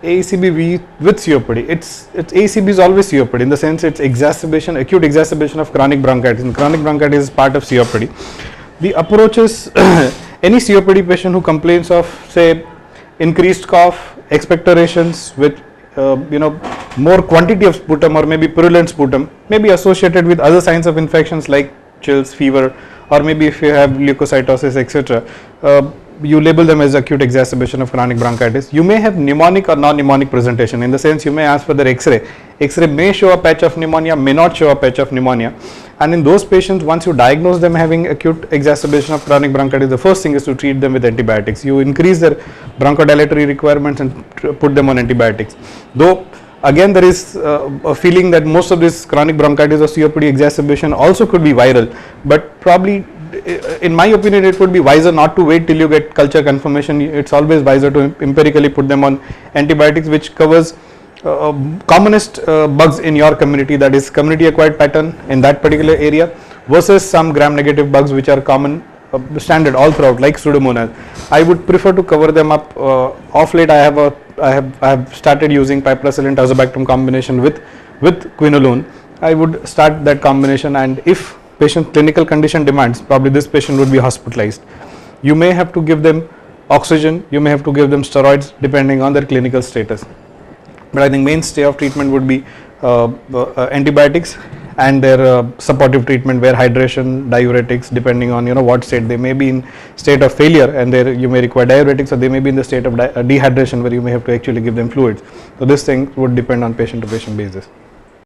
AECB with COPD. It's AECB is always COPD in the sense it's exacerbation, acute exacerbation of chronic bronchitis, and chronic bronchitis is part of COPD. The approach is any COPD patient who complains of, say, increased cough, expectorations with more quantity of sputum or maybe purulent sputum, may be associated with other signs of infections like chills, fever, or maybe if you have leukocytosis, etc. You label them as acute exacerbation of chronic bronchitis. You may have pneumonic or non-pneumonic presentation, in the sense you may ask for their X-ray. X-ray may show a patch of pneumonia, may not show a patch of pneumonia. And in those patients, once you diagnose them having acute exacerbation of chronic bronchitis, the first thing is to treat them with antibiotics. You increase their bronchodilatory requirements and put them on antibiotics. Though again, there is a feeling that most of this chronic bronchitis or COPD exacerbation also could be viral, but probably in my opinion it would be wiser not to wait till you get culture confirmation. It's always wiser to empirically put them on antibiotics, which covers commonest bugs in your community, that is community acquired pattern in that particular area, versus some gram-negative bugs which are common standard all throughout, like Pseudomonas. I would prefer to cover them up. Off late I have started using piperacillin tazobactam combination with quinolone. I would start that combination, and if patient clinical condition demands, probably this patient would be hospitalized. You may have to give them oxygen, you may have to give them steroids depending on their clinical status. But I think mainstay of treatment would be antibiotics and their supportive treatment, where hydration, diuretics, depending on what state they may be in, state of failure, and there you may require diuretics, or they may be in the state of dehydration where you may have to actually give them fluids. So this thing would depend on patient to patient basis.